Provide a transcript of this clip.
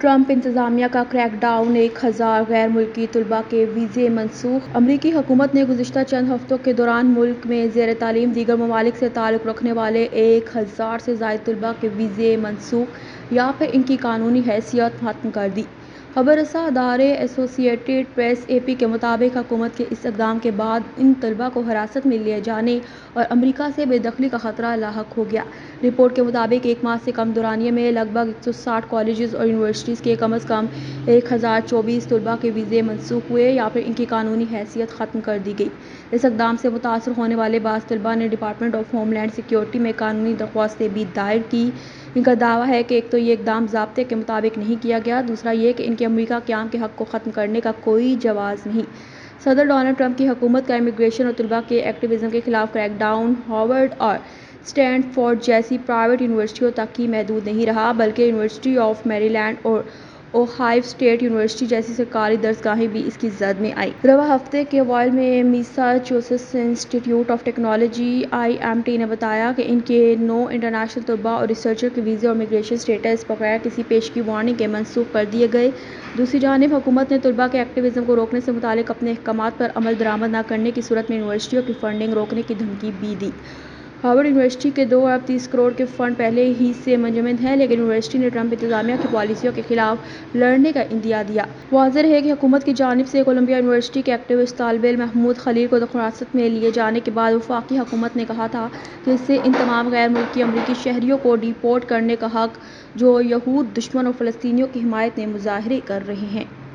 Trump انتظامیہ کا crack down, 1000 غیر ملکی طلباء کے ویزے منسوخ۔ امریکی حکومت نے گزشتہ چند ہفتوں کے دوران ملک میں زیر تعلیم دیگر ممالک سے تعلق رکھنے والے 1000 سے زائد طلباء کے ویزے منسوخ یا پھر ان کی قانونی حیثیت ختم کر دی۔ خبر رساں ادارے ایسوسی ایٹڈ پریس اے پی کے مطابق حکومت کے اس اقدام کے بعد ان طلباء کو حراست میں لیے جانے اور امریکہ سے بے دخلی کا خطرہ لاحق ہو گیا۔ رپورٹ کے مطابق ایک ماہ سے کم دورانیے میں لگ بھگ 160 کالجز اور یونیورسٹیز کے کم از کم 1024 طلباء کے ویزے منسوخ ہوئے یا پھر ان کی قانونی حیثیت ختم کر دی گئی۔ اس اقدام سے متاثر ہونے والے بعض طلباء نے department of homeland security میں قانونی درخواستیں بھی دائر کی۔ ان کا دعویٰ ہے کہ ایک تو یہ اقدام ضابطے کے مطابق نہیں کیا گیا، دوسرا یہ کہ ان کے امریکہ قیام کے حق کو ختم کرنے کا کوئی جواز نہیں۔ صدر ڈونلڈ ٹرمپ کی حکومت کا امیگریشن اور طلباء کے ایکٹیویزم کے خلاف کریک ڈاؤن ہارورڈ اور اسٹینڈ فورڈ جیسی پرائیویٹ یونیورسٹیوں تک ہی محدود نہیں رہا، بلکہ یونیورسٹی آف میری لینڈ اور اوہائیو اسٹیٹ یونیورسٹی جیسی سرکاری درسگاہیں بھی اس کی زد میں آئیں۔ رواں ہفتے کیوائل میں میساچوسیٹس انسٹی ٹیوٹ آف ٹیکنالوجی (IMT) نے بتایا کہ ان کے 9 انٹرنیشنل طلباء اور ریسرچر کے ویزے اور امیگریشن اسٹیٹس بغیر کسی پیشگی وارننگ کے منسوخ کر دیے گئے۔ دوسری جانب حکومت نے طلباء کے ایکٹیویزم کو روکنے سے متعلق اپنے احکامات پر عمل درآمد نہ کرنے کی صورت میں یونیورسٹیوں کی فنڈنگ روکنے کی دھمکی بھی دی۔ ہارورڈ یونیورسٹی کے 2 ارب 30 کروڑ کے فنڈ پہلے ہی سے منجمد ہیں، لیکن یونیورسٹی نے ٹرمپ انتظامیہ کی پالیسیوں کے خلاف لڑنے کا عندیہ دیا۔ واضح رہے کہ حکومت کی جانب سے کولمبیا یونیورسٹی کے ایکٹیوسٹ طالب علم محمود خلیل کو حراست میں لیے جانے کے بعد وفاقی حکومت نے کہا تھا کہ اسے ان تمام غیر ملکی امریکی شہریوں کو ڈی پورٹ کرنے کا حق جو یہود دشمن اور فلسطینیوں کی حمایت میں مظاہرے کر رہے ہیں۔